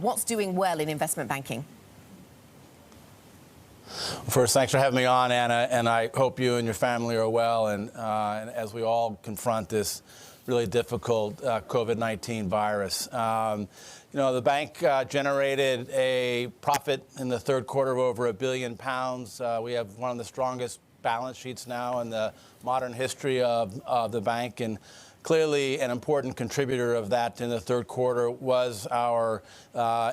What's doing well in investment banking? First, thanks for having me on, Anna, and I hope you and your family are well. And as we all confront this really difficult COVID-19 virus, the bank generated a profit in the third quarter of over £1 billion. We have one of the strongest balance sheets now in the modern history of the bank, and clearly an important contributor of that in the third quarter was our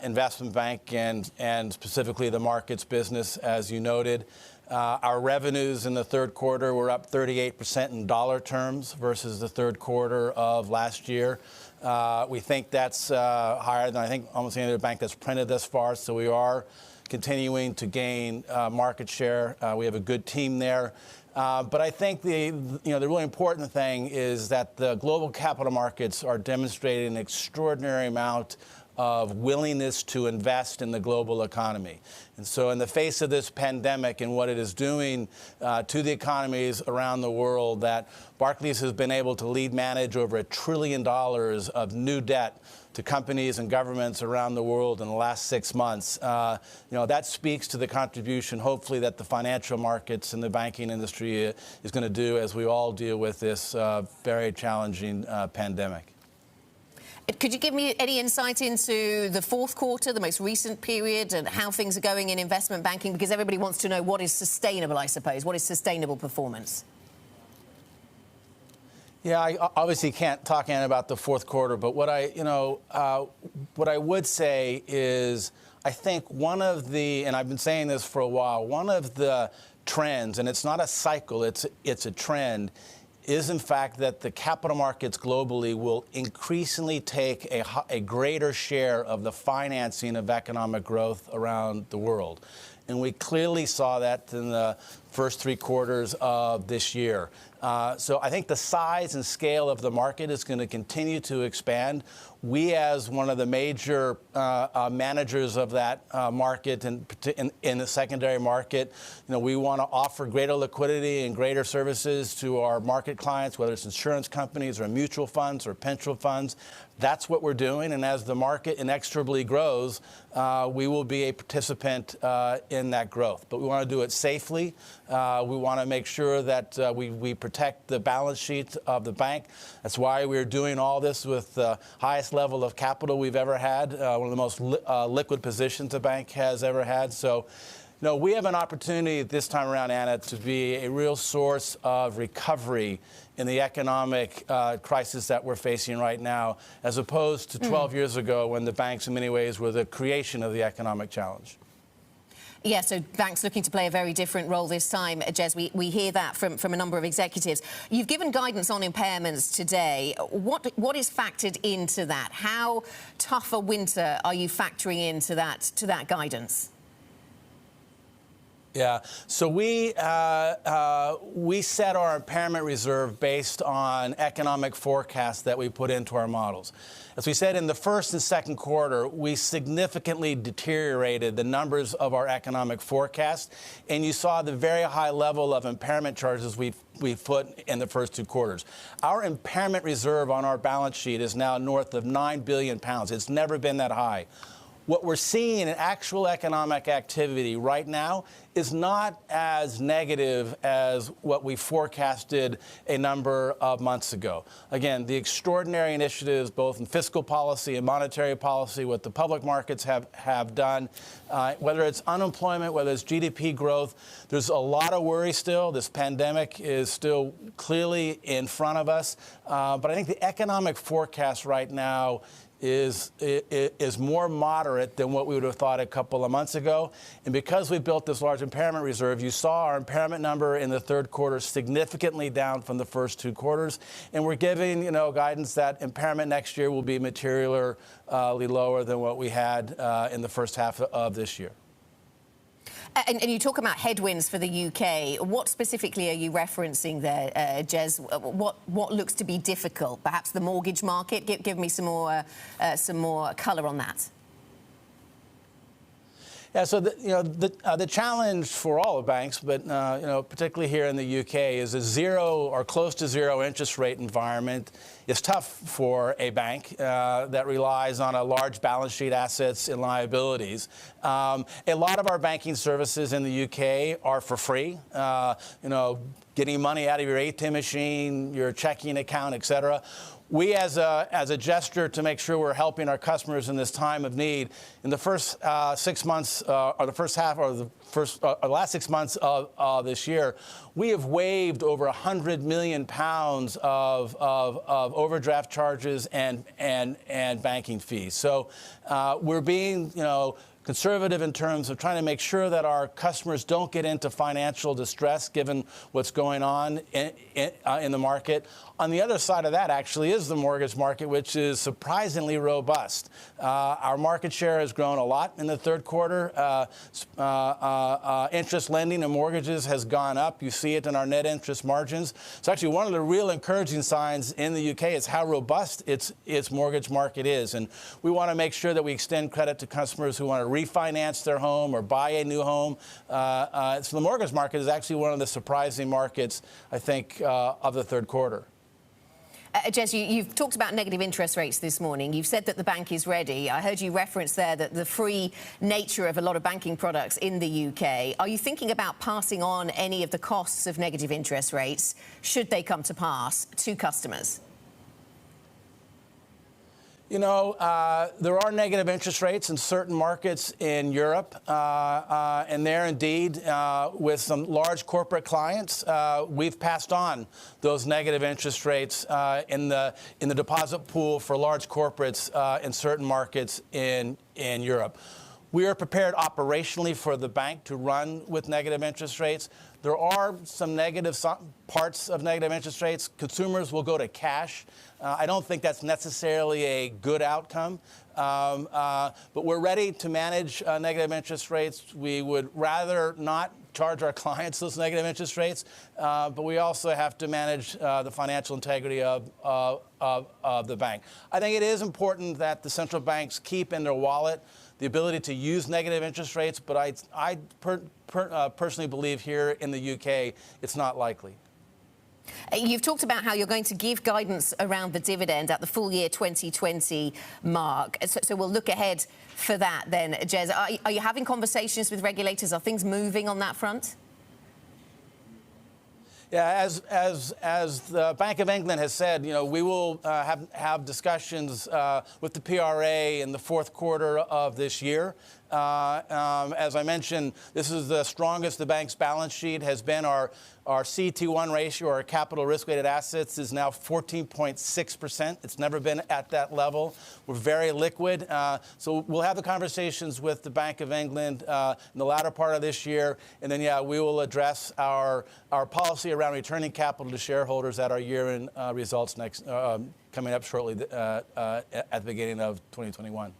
investment bank and specifically the markets business, as you noted. Our revenues in the third quarter were up 38% in dollar terms versus the third quarter of last year. We think that's higher than I think almost any other bank that's printed thus far. So we are continuing to gain market share. We have a good team there. But I think the really important thing is that the global capital markets are demonstrating an extraordinary amount of willingness to invest in the global economy. And so in the face of this pandemic and what it is doing to the economies around the world, that Barclays has been able to lead manage over $1 trillion of new debt to companies and governments around the world in the last 6 months. That speaks to the contribution, hopefully, that the financial markets and the banking industry is going to do as we all deal with this very challenging pandemic. Could you give me any insight into the fourth quarter, the most recent period, and how things are going in investment banking? Because everybody wants to know what is sustainable, I suppose. What is sustainable performance? Yeah, I obviously can't talk, Anna, about the fourth quarter, but what I would say is I think one of the, and I've been saying this for a while, one of the trends, and it's not a cycle, it's a trend, is in fact that the capital markets globally will increasingly take a greater share of the financing of economic growth around the world. And we clearly saw that in the first 3 quarters of this year. So I think the size and scale of the market is going to continue to expand. We, as one of the major managers of that market in the secondary market, we want to offer greater liquidity and greater services to our market clients, whether it's insurance companies or mutual funds or pension funds. That's what we're doing. And as the market inexorably grows, we will be a participant in that growth. But we want to do it safely. We want to make sure that we protect the balance sheet of the bank. That's why we're doing all this with the highest level of capital we've ever had, one of the most liquid positions the bank has ever had. So, we have an opportunity this time around, Anna, to be a real source of recovery in the economic crisis that we're facing right now, as opposed to 12 years ago when the banks in many ways were the creation of the economic challenge. Yeah, so banks looking to play a very different role this time, Jes. We hear that from a number of executives. You've given guidance on impairments today. What is factored into that? How tough a winter are you factoring into that guidance? Yeah, so we set our impairment reserve based on economic forecasts that we put into our models. As we said, in the first and second quarter, we significantly deteriorated the numbers of our economic forecast, and you saw the very high level of impairment charges we put in the first 2 quarters. Our impairment reserve on our balance sheet is now north of £9 billion. It's never been that high. What we're seeing in actual economic activity right now is not as negative as what we forecasted a number of months ago. Again, the extraordinary initiatives, both in fiscal policy and monetary policy, what the public markets have done, whether it's unemployment, whether it's GDP growth, there's a lot of worry still. This pandemic is still clearly in front of us. But I think the economic forecast right now is more moderate than what we would have thought a couple of months ago. And because we built this large impairment reserve, you saw our impairment number in the third quarter significantly down from the first 2 quarters. And we're giving, guidance that impairment next year will be materially lower than what we had in the first half of this year. And you talk about headwinds for the UK. What specifically are you referencing there, Jes? What looks to be difficult? Perhaps the mortgage market? Give me some more colour on that. Yeah, so the challenge for all the banks, but particularly here in the UK, is a zero or close to zero interest rate environment. It's tough for a bank that relies on a large balance sheet, assets and liabilities. A lot of our banking services in the UK are for free. Getting money out of your ATM machine, your checking account, et cetera. We, as a gesture to make sure we're helping our customers in this time of need, in the first 6 months, or the first half, or the last 6 months of this year, we have waived over £100 million of overdraft charges and banking fees. So we're being, conservative in terms of trying to make sure that our customers don't get into financial distress given what's going on in the market. On the other side of that actually is the mortgage market, which is surprisingly robust. Our market share has grown a lot in the third quarter. Interest lending and mortgages has gone up. You see it in our net interest margins. So actually one of the real encouraging signs in the UK is how robust its mortgage market is. And we want to make sure that we extend credit to customers who want to refinance their home or buy a new home. So the mortgage market is actually one of the surprising markets, I think, of the third quarter. Jes, you've talked about negative interest rates this morning. You've said that the bank is ready. I heard you reference there that the free nature of a lot of banking products in the UK. Are you thinking about passing on any of the costs of negative interest rates, should they come to pass, to customers? There are negative interest rates in certain markets in Europe, and there indeed, with some large corporate clients, we've passed on those negative interest rates in the deposit pool for large corporates in certain markets in Europe. We are prepared operationally for the bank to run with negative interest rates. There are some negative parts of negative interest rates. Consumers will go to cash. I don't think that's necessarily a good outcome, but we're ready to manage negative interest rates. We would rather not charge our clients those negative interest rates, but we also have to manage the financial integrity of the bank. I think it is important that the central banks keep in their wallet the ability to use negative interest rates, but I personally believe here in the UK it's not likely. You've talked about how you're going to give guidance around the dividend at the full year 2020 mark. So we'll look ahead for that then, Jes. Are you having conversations with regulators? Are things moving on that front? Yeah, as the Bank of England has said, we will have discussions with the PRA in the fourth quarter of this year. As I mentioned, this is the strongest the bank's balance sheet has been. Our CET1 ratio, our capital risk-weighted assets, is now 14.6%. It's never been at that level. We're very liquid. So we'll have the conversations with the Bank of England in the latter part of this year. And then, we will address our policy around returning capital to shareholders at our year-end results coming up shortly at the beginning of 2021.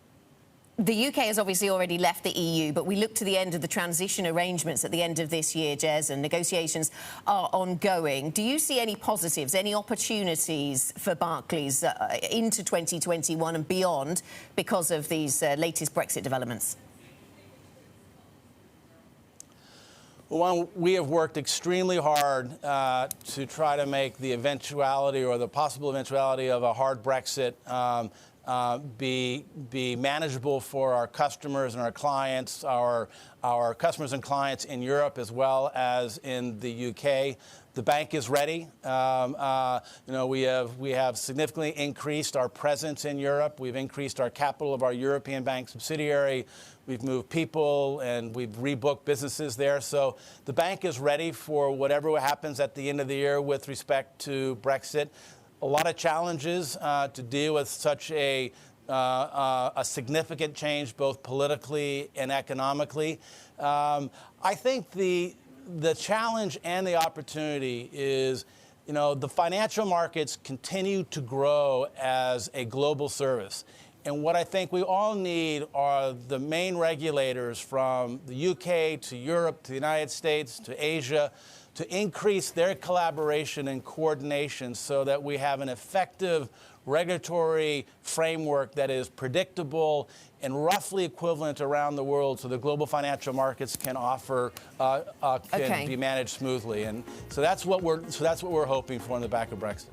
The UK has obviously already left the EU, but we look to the end of the transition arrangements at the end of this year, Jes, and negotiations are ongoing. Do you see any positives, any opportunities for Barclays into 2021 and beyond because of these latest Brexit developments? Well, we have worked extremely hard to try to make the eventuality or the possible eventuality of a hard Brexit be manageable for our customers and our clients, our customers and clients in Europe as well as in the UK. The bank is ready. We have significantly increased our presence in Europe. We've increased our capital of our European bank subsidiary. We've moved people and we've rebooked businesses there. So the bank is ready for whatever happens at the end of the year with respect to Brexit. A lot of challenges to deal with such a significant change, both politically and economically. I think the challenge and the opportunity is, the financial markets continue to grow as a global service. And what I think we all need are the main regulators from the UK to Europe to the United States to Asia to increase their collaboration and coordination so that we have an effective regulatory framework that is predictable and roughly equivalent around the world, so the global financial markets can be managed smoothly. And so that's what we're hoping for on the back of Brexit.